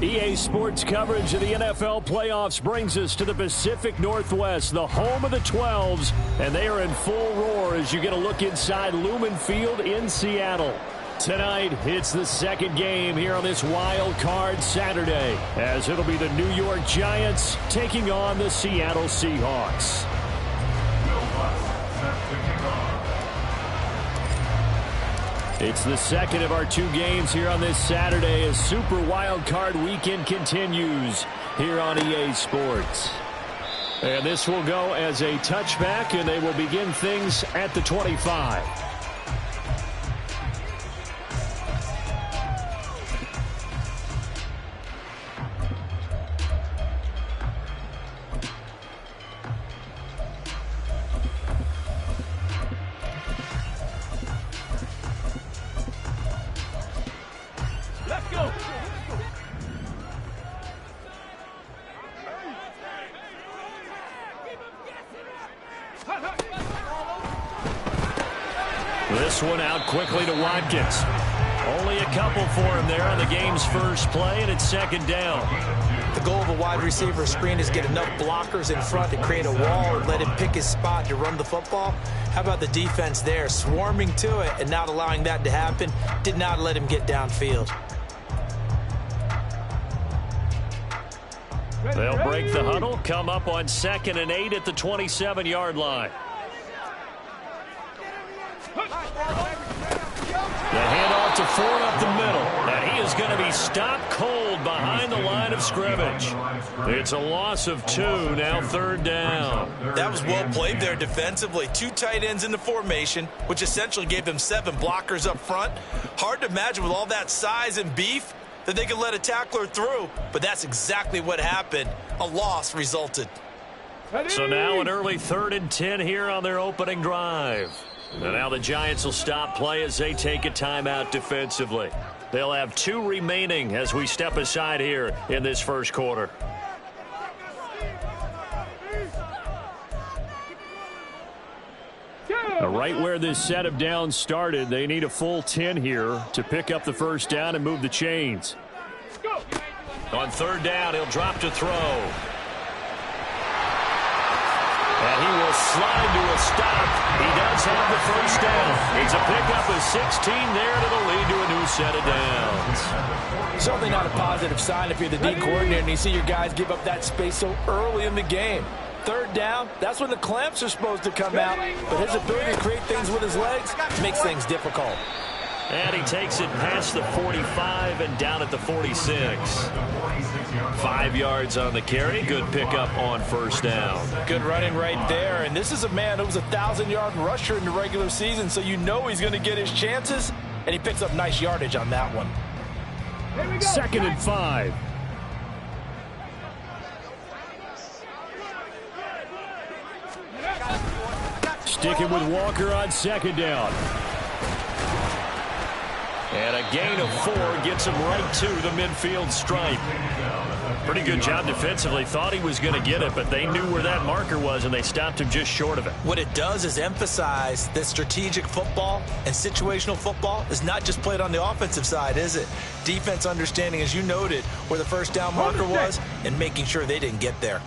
EA Sports coverage of the NFL playoffs brings us to the Pacific Northwest, the home of the 12s, and they are in full roar as you get a look inside Lumen Field in Seattle. Tonight, it's the second game here on this Wild Card Saturday, as it'll be the New York Giants taking on the Seattle Seahawks. It's the second of our two games here on this Saturday as Super Wild Card Weekend continues here on EA Sports. And this will go as a touchback, and they will begin things at the 25. This one out quickly to Watkins. Only a couple for him there on the game's first play, and it's second down. The goal of a wide receiver screen is get enough blockers in front to create a wall and let him pick his spot to run the football. How about the defense there, swarming to it and not allowing that to happen? Did not let him get downfield. They'll break the huddle, come up on 2nd and 8 at the 27-yard line. The handoff to Ford up the middle, and he is going to be stopped cold behind the line of scrimmage. It's a loss of 2, now 3rd down. That was well played there defensively. 2 tight ends in the formation, which essentially gave them 7 blockers up front. Hard to imagine with all that size and beef that they could let a tackler through, but that's exactly what happened. A loss resulted. So now an early 3rd and 10 here on their opening drive. And now the Giants will stop play as they take a timeout defensively. They'll have 2 remaining as we step aside here in this first quarter. Right where this set of downs started, they need a full 10 here to pick up the first down and move the chains. On 3rd down, he'll drop to throw. And he will slide to a stop. He does have the first down. It's a pickup of 16 there, and it'll lead to a new set of downs. Certainly not a positive sign if you're the D coordinator and you see your guys give up that space so early in the game. 3rd down, that's when the clamps are supposed to come out, but his ability to create things with his legs makes things difficult. And he takes it past the 45 and down at the 46. 5 yards on the carry. Good pickup on first down. Good running right there. And this is a man who was a 1,000-yard rusher in the regular season, so you know he's going to get his chances, and he picks up nice yardage on that one. 2nd and 5. Sticking with Walker on 2nd down. And a gain of 4 gets him right to the midfield stripe. Pretty good job defensively. Thought he was going to get it, but they knew where that marker was, and they stopped him just short of it. What it does is emphasize that strategic football and situational football is not just played on the offensive side, is it? Defense understanding, as you noted, where the first down marker was and making sure they didn't get there.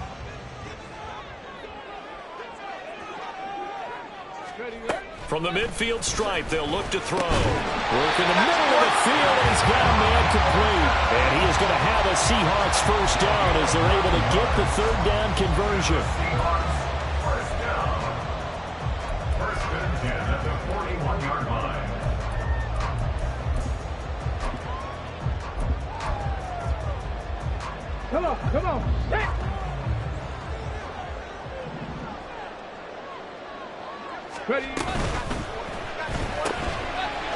From the midfield stripe, they'll look to throw. Work in the middle of the field, and he's got a man complete. And he is going to have a Seahawks first down as they're able to get the 3rd down conversion. First down. 1st and 10 at the 41-yard line. Come on. Hey. Ready.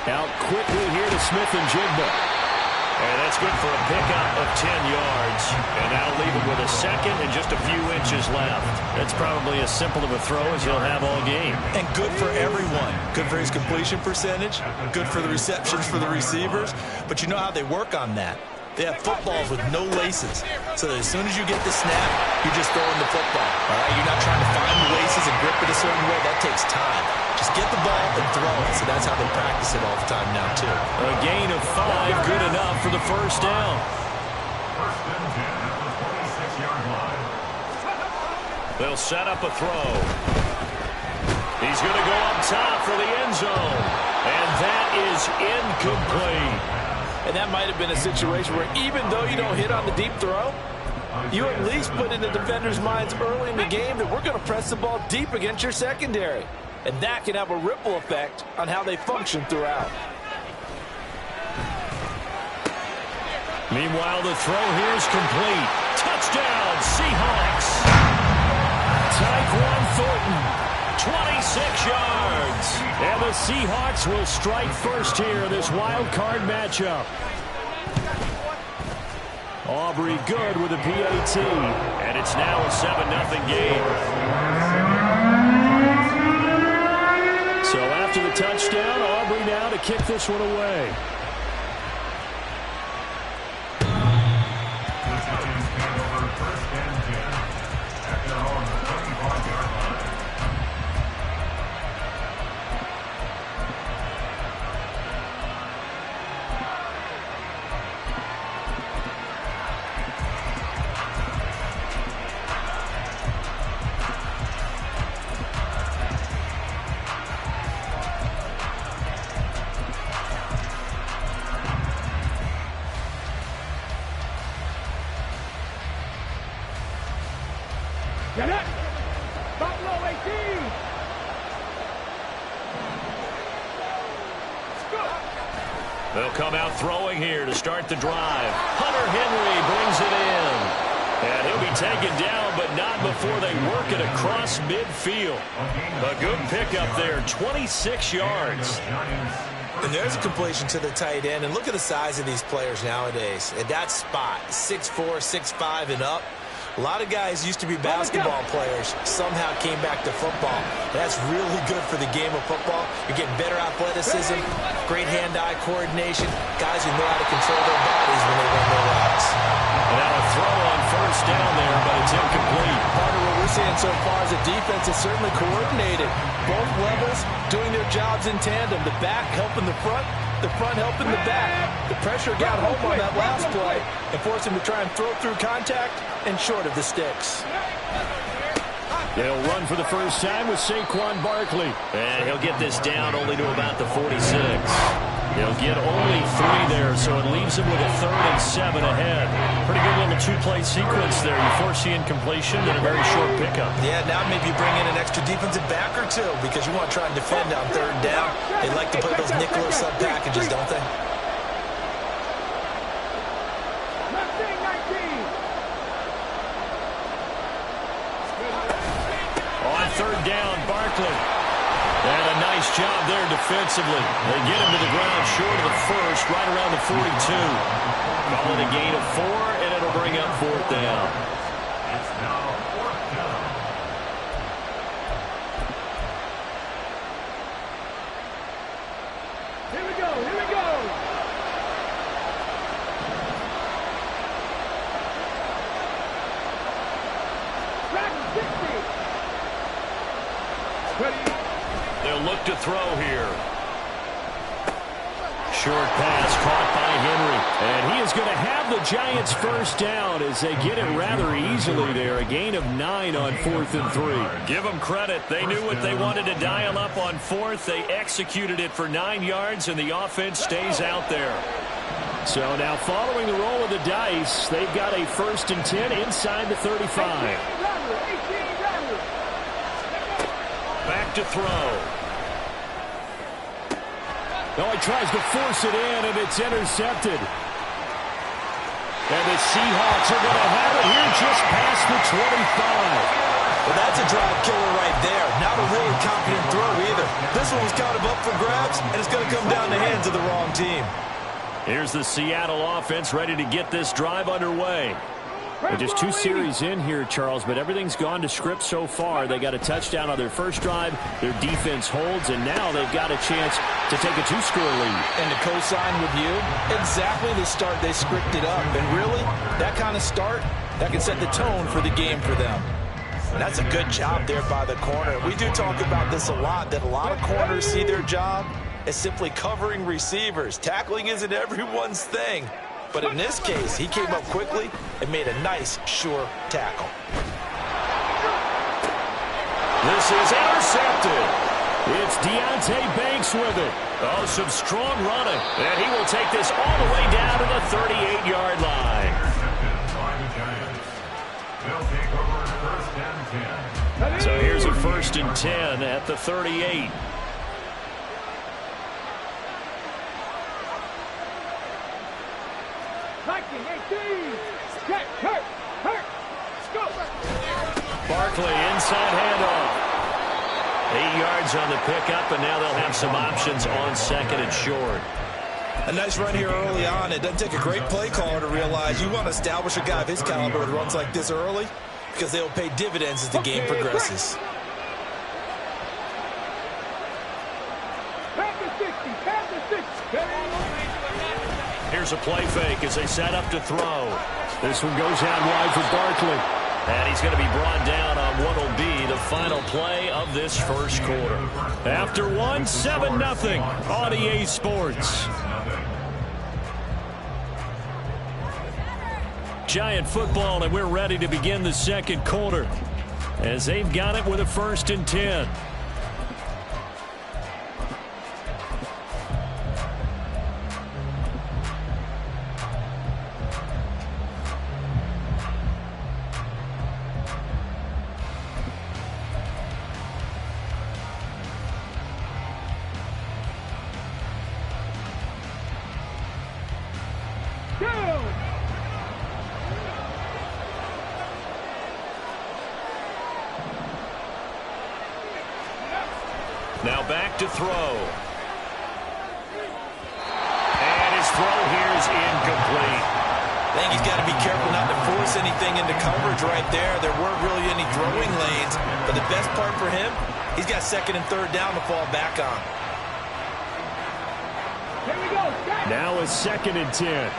Out quickly here to Smith and Jigba. And that's good for a pickup of 10 yards. And that'll leave him with a 2nd and just a few inches left. That's probably as simple of a throw as he'll have all game. And good for everyone. Good for his completion percentage. Good for the receptions for the receivers. But you know how they work on that. They have footballs with no laces. So that as soon as you get the snap, you're just throwing the football. All right? You're not trying to find the laces and grip it a certain way. That takes time. Just get the ball and throw it. So that's how they practice it all the time now, too. A gain of 5, good enough for the first down. First and 10 at the 26-yard line. They'll set up a throw. He's going to go up top for the end zone. And that is incomplete. And that might have been a situation where even though you don't hit on the deep throw, you at least put in the defenders' minds early in the game that we're going to press the ball deep against your secondary. And that can have a ripple effect on how they function throughout. Meanwhile, the throw here is complete. Touchdown, Seahawks. Tyquan Thornton, 26 yards. And the Seahawks will strike first here in this wild card matchup. Aubrey good with a PAT. And it's now a 7-0 game. So after the touchdown, Aubrey now to kick this one away. First and 10 at their own 25-yard line. Get it! Buffalo 18! They'll come out throwing here to start the drive. Hunter Henry brings it in. And he'll be taken down, but not before they work it across midfield. A good pickup there, 26 yards. And there's a completion to the tight end. And look at the size of these players nowadays. At that spot, 6'4", 6'5", and up. A lot of guys used to be basketball players, somehow came back to football. That's really good for the game of football. You're getting better athleticism, great hand-eye coordination, guys who know how to control their bodies when they run their routes. Now a throw on first down there, but it's incomplete. Part of what we're seeing so far is the defense is certainly coordinated. Both levels doing their jobs in tandem. The back helping the front helping the back. The pressure got home on that last play and forced him to try and throw through contact and short of the sticks. They'll run for the first time with Saquon Barkley. And he'll get this down only to about the 46. He'll get only 3 there, so it leaves him with a 3rd and 7 ahead. Pretty good little 2-play sequence there. You force the incompletion and a very short pickup. Yeah, now maybe you bring in an extra defensive back or two because you want to try and defend on 3rd down. They like to play those nickel or sub packages, don't they? On 3rd down, Barkley. And a nice job there defensively. They get him to the ground short of the first, right around the 42. Call it a gain of 4, and it'll bring up 4th down. It's now 4th down. Here we go, here we go! Track 60! Ready? They'll look to throw here. Short pass caught by Henry. And he is going to have the Giants first down as they get it rather easily there. A gain of 9 on 4th and 3. Give them credit. They knew what they wanted to dial up on 4th. They executed it for 9 yards, and the offense stays out there. So now following the roll of the dice, they've got a 1st and 10 inside the 35. Back to throw. Oh, he tries to force it in, and it's intercepted. And the Seahawks are going to have it here just past the 25. Well, that's a drive killer right there. Not a really confident throw either. This one was kind of up for grabs, and it's going to come down the hands of the wrong team. Here's the Seattle offense ready to get this drive underway. They're just 2 series in here, Charles, but everything's gone to script so far. They got a touchdown on their first drive. Their defense holds, and now they've got a chance to take a 2-score lead. And to co-sign with you, exactly the start they scripted up. And really, that kind of start, that can set the tone for the game for them. That's a good job there by the corner. We do talk about this a lot, that a lot of corners see their job as simply covering receivers. Tackling isn't everyone's thing. But in this case, he came up quickly and made a nice, sure tackle. This is intercepted. It's Deonte Banks with it. Oh, some strong running. And he will take this all the way down to the 38-yard line. They'll take over first and 10. So here's a 1st and 10 at the 38. Barkley inside handoff. 8 yards on the pickup, and now they'll have some options on 2nd and short. A nice run here early on. It doesn't take a great play caller to realize you want to establish a guy of his caliber with runs like this early because they'll pay dividends as the game progresses. Here's a play fake as they set up to throw. This one goes out wide for Barkley. And he's going to be brought down on what will be the final play of this first quarter. After one, 7-0 on EA Sports. Giant football, and we're ready to begin the second quarter as they've got it with a 1st and 10. Now back to throw. And his throw here is incomplete. I think he's got to be careful not to force anything into coverage right there. There weren't really any throwing lanes. But the best part for him, he's got 2nd and 3rd down to fall back on. Here we go. Now a 2nd and 10.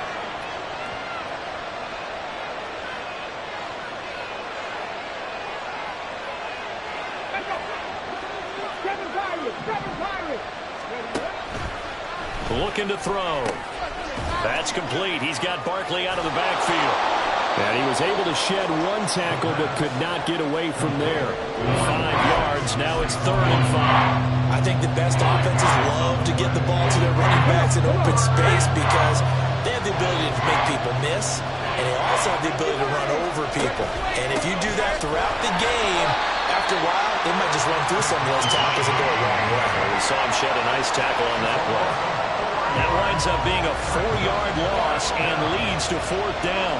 Looking to throw. That's complete. He's got Barkley out of the backfield. And he was able to shed one tackle but could not get away from there. 5 yards. Now it's 3rd and 5. I think the best offenses love to get the ball to their running backs in open space because they have the ability to make people miss, and they also have the ability to run over people. And if you do that throughout the game, after a while, they might just run through some of those tackles and go a long way. Well, we saw him shed a nice tackle on that play. That winds up being a 4-yard loss and leads to 4th down.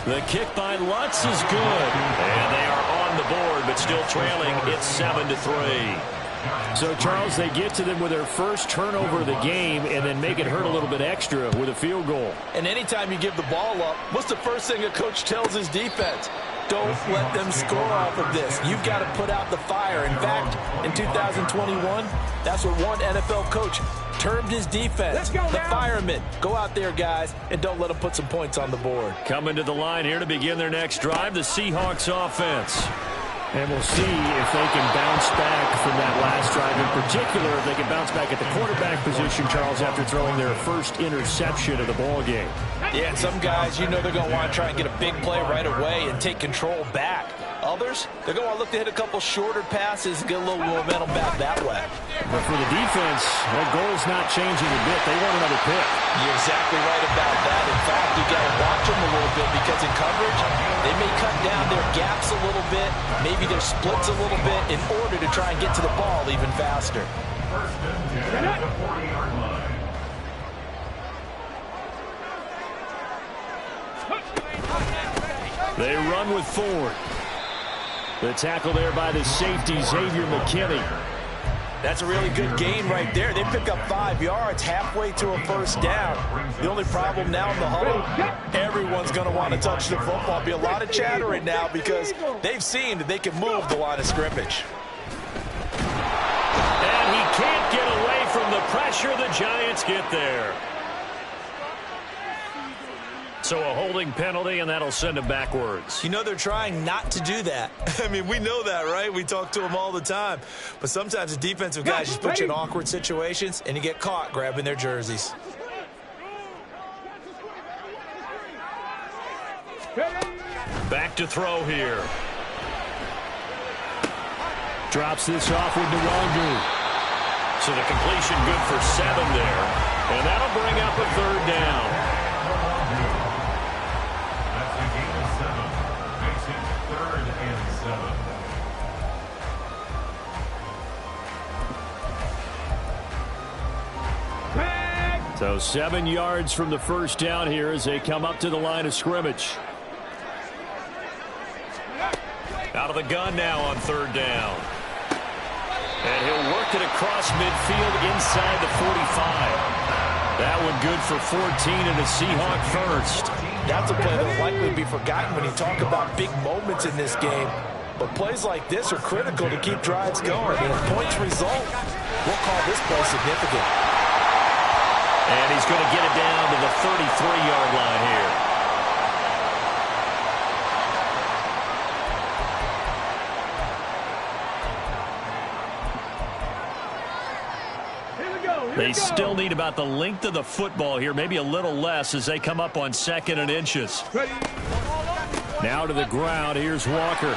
The kick by Lutz is good. And they are on the board, but still trailing. It's 7-3. So, Charles, they get to them with their first turnover of the game and then make it hurt a little bit extra with a field goal. And anytime you give the ball up, what's the first thing a coach tells his defense? Don't let them score off of this. You've got to put out the fire. In fact, in 2021, that's what one NFL coach termed his defense. The firemen. Go out there, guys, and don't let them put some points on the board. Coming to the line here to begin their next drive, the Seahawks offense. And we'll see if they can bounce back from that last drive. In particular, if they can bounce back at the quarterback position, Charles, after throwing their first interception of the ball game. Yeah, and some guys, you know they're going to want to try and get a big play right away and take control back. Others, they're going to look to hit a couple shorter passes and get a little momentum back that way. But for the defense, their goal's not changing a bit. They want another pick. You're exactly right about that. In fact, you got to watch them a little bit because in coverage, they may cut down their gaps a little bit, maybe their splits a little bit in order to try and get to the ball even faster. First and 10 at the 40-yard line. They run with Ford. The tackle there by the safety, Xavier McKinney. That's a really good gain right there. They pick up 5 yards halfway to a first down. The only problem now in the huddle, everyone's going to want to touch the football. Be a lot of chattering now because they've seen that they can move the line of scrimmage. And he can't get away from the pressure. The Giants get there. So a holding penalty, and that'll send him backwards. You know they're trying not to do that. I mean, we know that, right? We talk to them all the time. But sometimes the defensive guys just put you in awkward situations, and you get caught grabbing their jerseys. Back to throw here. Drops this off with Nwangu. So the completion good for 7 there. And that'll bring up a 3rd down. That's a gain of 7. Makes it 3rd and 7. So 7 yards from the first down here as they come up to the line of scrimmage. Out of the gun now on 3rd down. And he'll work it across midfield inside the 45. That one good for 14 and a Seahawk first. That's a play that will likely be forgotten when you talk about big moments in this game. But plays like this are critical to keep drives going. And if points result, we'll call this play significant. And he's going to get it down to the 33-yard line here. They still need about the length of the football here, maybe a little less as they come up on 2nd and inches. Now to the ground. Here's Walker.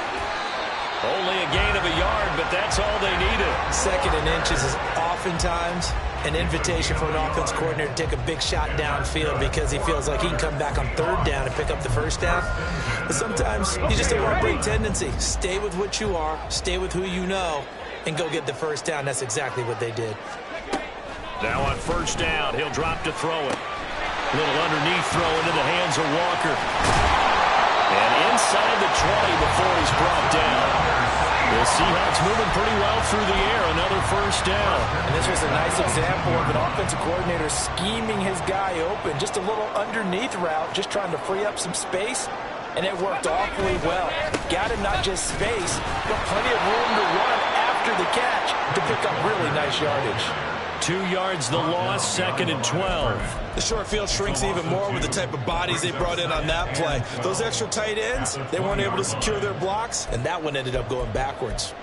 Only a gain of a yard, but that's all they needed. 2nd and inches is oftentimes an invitation for an offense coordinator to take a big shot downfield because he feels like he can come back on 3rd down and pick up the 1st down. But sometimes you just don't want to break tendency. Stay with what you are, stay with who you know, and go get the 1st down. That's exactly what they did. Now on 1st down, he'll drop to throw it. Little underneath throw into the hands of Walker. And inside the 20 before he's brought down. The Seahawks moving pretty well through the air. Another 1st down. And this was a nice example of an offensive coordinator scheming his guy open. Just a little underneath route, just trying to free up some space. And it worked awfully well. Got him not just space, but plenty of room to run after the catch to pick up really nice yardage. 2 yards the loss, 2nd and 12. The short field shrinks even more with the type of bodies they brought in on that play. Those extra tight ends, they weren't able to secure their blocks, and that one ended up going backwards.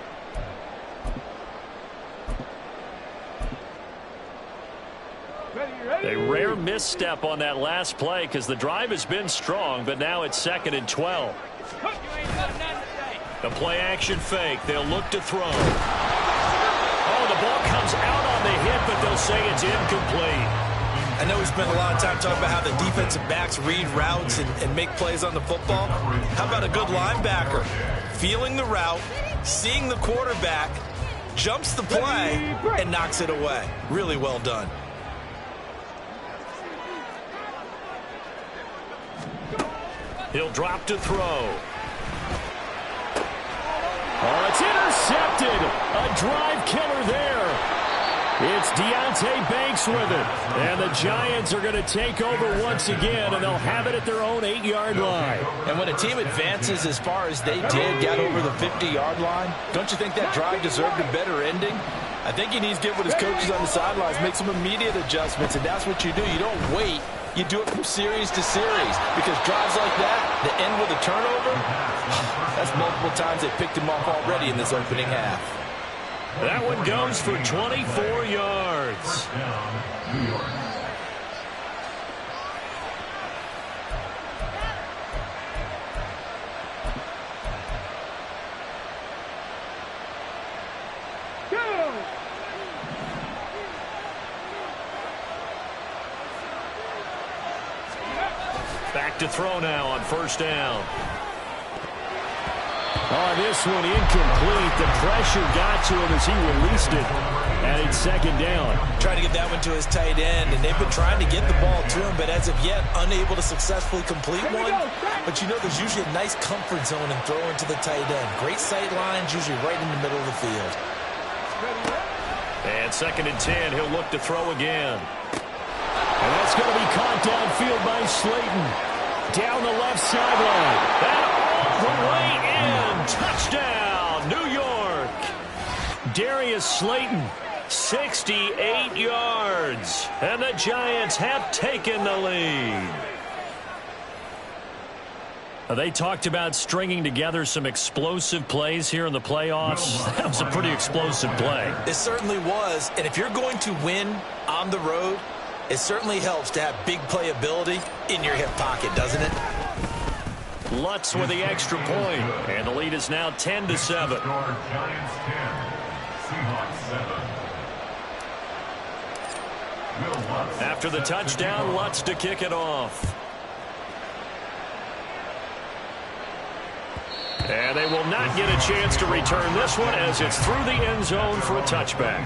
A rare misstep on that last play because the drive has been strong, but now it's 2nd and 12. The play action fake. They'll look to throw. Oh, the ball comes out on the hit, but they'll say it's incomplete. I know we spent a lot of time talking about how the defensive backs read routes and make plays on the football. How about a good linebacker? Feeling the route, seeing the quarterback, jumps the play, and knocks it away. Really well done. He'll drop to throw. Oh, it's intercepted. A drive killer there. It's Deontay Banks with it. And the Giants are going to take over once again, and they'll have it at their own 8-yard line. And when a team advances as far as they did, got over the 50-yard line, don't you think that drive deserved a better ending? I think he needs to get with his coaches on the sidelines, make some immediate adjustments, and that's what you do. You don't wait. You do it from series to series, because drives like that, that end with a turnover, that's multiple times they picked him off already in this opening half. That one goes for 24 yards. New York. Back to throw now on 1st down. Oh, this one incomplete. The pressure got to him as he released it. And it's 2nd down. Trying to get that one to his tight end, and they've been trying to get the ball to him, but as of yet, unable to successfully complete one. But you know there's usually a nice comfort zone in throwing to the tight end. Great sight lines, usually right in the middle of the field. And 2nd and 10, he'll look to throw again. And that's going to be caught downfield by Slayton. Down the left sideline. That all the way in. Touchdown, New York. Darius Slayton, 68 yards. And the Giants have taken the lead. They talked about stringing together some explosive plays here in the playoffs. That was a pretty explosive play. It certainly was. And if you're going to win on the road, it certainly helps to have big playability in your hip pocket, doesn't it? Lutz with the extra point. And the lead is now 10-7. Giants 10, Seahawks 7. After the touchdown, Lutz to kick it off. And they will not get a chance to return this one as it's through the end zone for a touchback.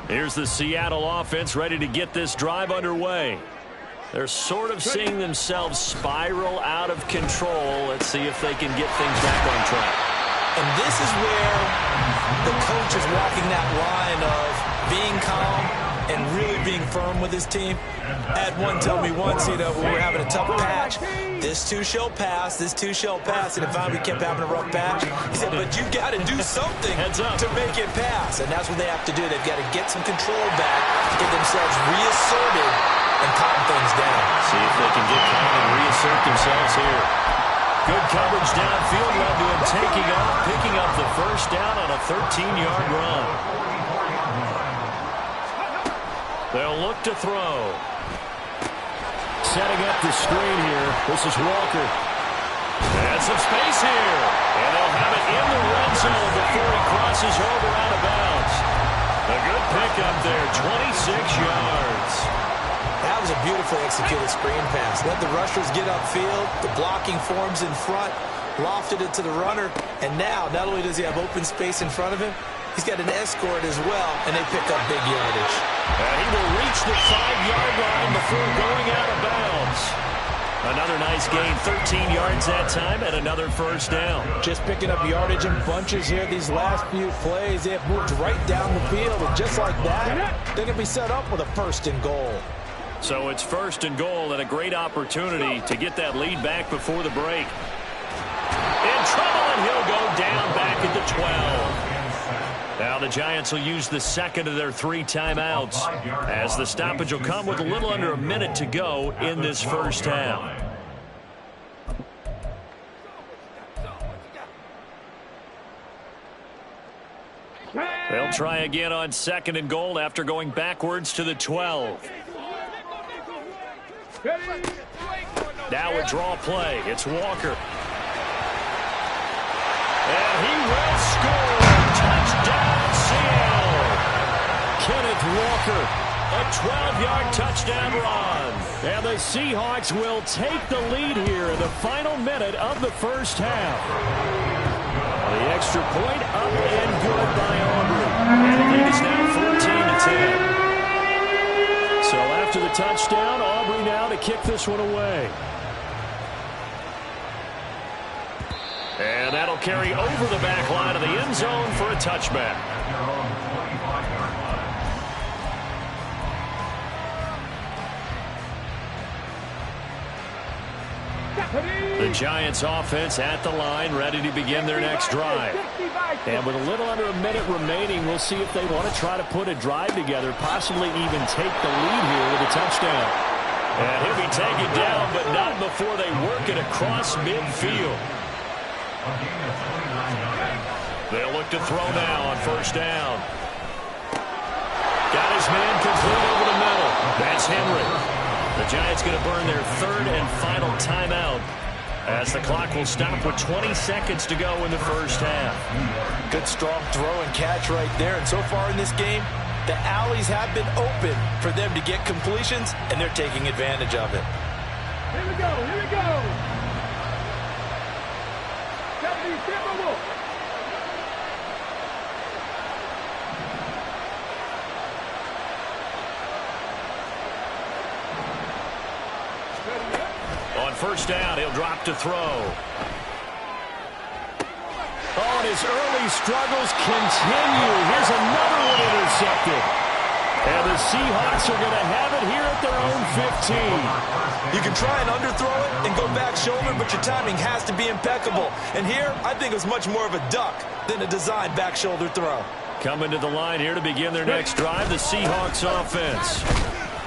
Here's the Seattle offense ready to get this drive underway. They're sort of seeing themselves spiral out of control. Let's see if they can get things back on track. And this is where the coach is walking that line of being calm and really being firm with his team. I had one tell me once, when we were having a tough patch, this too shall pass, this too shall pass. And if we kept having a rough patch, he said, but you got to do something to make it pass. And that's what they have to do. They've got to get some control back, get themselves reasserted, and calm things down. See if they can get calm and reassert themselves here. Good coverage downfield led to him taking off, picking up the first down on a 13-yard run. They'll look to throw. Setting up the screen here. This is Walker. And some space here. And they'll have it in the red zone before he crosses over out of bounds. A good pickup there, 26 yards. That was a beautifully executed screen pass. Let the rushers get upfield. The blocking forms in front. Lofted it to the runner. And now, not only does he have open space in front of him, he's got an escort as well, and they pick up big yardage. And he will reach the 5-yard line before going out of bounds. Another nice gain, 13 yards that time, and another first down. Just picking up yardage in bunches here. These last few plays, they have moved right down the field, and just like that, they're going to be set up with a first and goal. So it's first and goal and a great opportunity to get that lead back before the break. In trouble, and he'll go down back at the 12. Now the Giants will use the second of their 3 timeouts as the stoppage will come with a little under a minute to go in this first half. They'll try again on second and goal after going backwards to the 12. Now a draw play. It's Walker. And he will score. Touchdown, Seattle. Kenneth Walker, a 12-yard touchdown run. And the Seahawks will take the lead here in the final minute of the first half. The extra point up and good by Aubrey. And the lead is now 14-10. So after the touchdown, Aubrey now to kick this one away. And that'll carry over the back line of the end zone for a touchback. The Giants offense at the line, ready to begin their next drive. And with a little under a minute remaining, we'll see if they want to try to put a drive together, possibly even take the lead here with a touchdown. And he'll be taken down, but not before they work it across midfield. They'll look to throw now on first down. Got his man complete over the middle. That's Henry. The Giants going to burn their 3rd and final timeout as the clock will stop with 20 seconds to go in the first half. Good strong throw and catch right there. And so far in this game, the alleys have been open for them to get completions, and they're taking advantage of it. Here we go, here we go. 70, On first down, he'll drop to throw. Oh, and his early struggles continue. Here's another one intercepted. And the Seahawks are going to have it here at their own 15. You can try and underthrow it and go back shoulder, but your timing has to be impeccable. And here, I think it was much more of a duck than a designed back shoulder throw. Coming to the line here to begin their next drive, the Seahawks offense.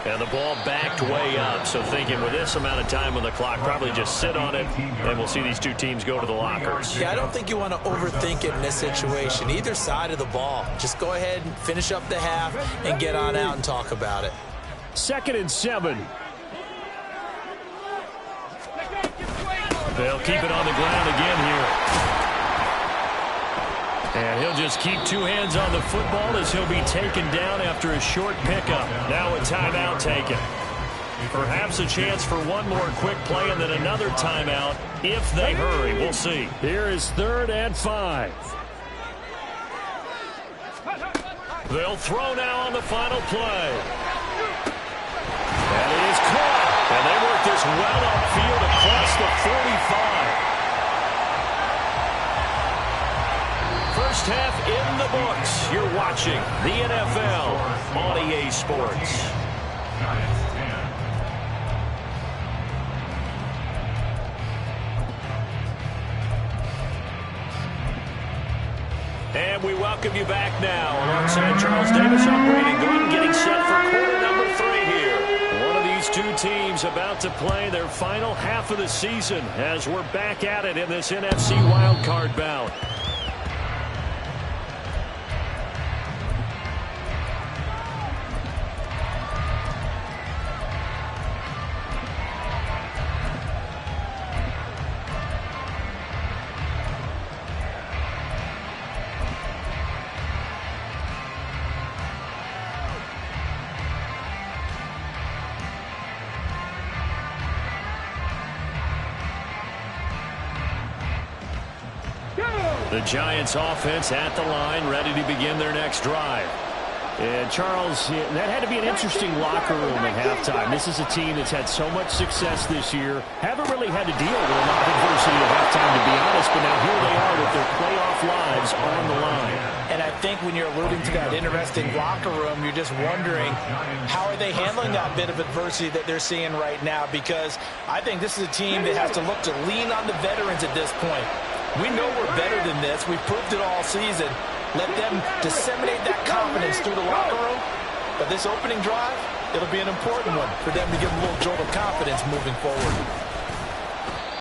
And the ball backed way up, so thinking with this amount of time on the clock, probably just sit on it, and we'll see these two teams go to the lockers. Yeah, I don't think you want to overthink it in this situation. Either side of the ball. Just go ahead and finish up the half and get on out and talk about it. 2nd and 7. They'll keep it on the ground again here. And he'll just keep two hands on the football as he'll be taken down after a short pickup. Now a timeout taken. Perhaps a chance for one more quick play and then another timeout if they hurry. We'll see. Here is 3rd and 5. They'll throw now on the final play. And it is caught. And they work this well upfield across the 45. First half in the books. You're watching the NFL on EA Sports. And we welcome you back now. Alongside Charles Davis, I'm Brandon Gordon, getting set for quarter number 3 here. One of these two teams about to play their final half of the season as we're back at it in this NFC Wildcard bout. The Giants offense at the line, ready to begin their next drive. And Charles, that had to be an interesting locker room at halftime. This is a team that's had so much success this year. Haven't really had to deal with a lot of adversity at halftime, to be honest, but now here they are with their playoff lives on the line. And I think when you're alluding to that interesting locker room, you're just wondering how are they handling that bit of adversity that they're seeing right now, because I think this is a team that has to look to lean on the veterans at this point. We know we're better than this. We've proved it all season. Let them disseminate that confidence through the locker room. But this opening drive, it'll be an important one for them to give them a little jolt of confidence moving forward.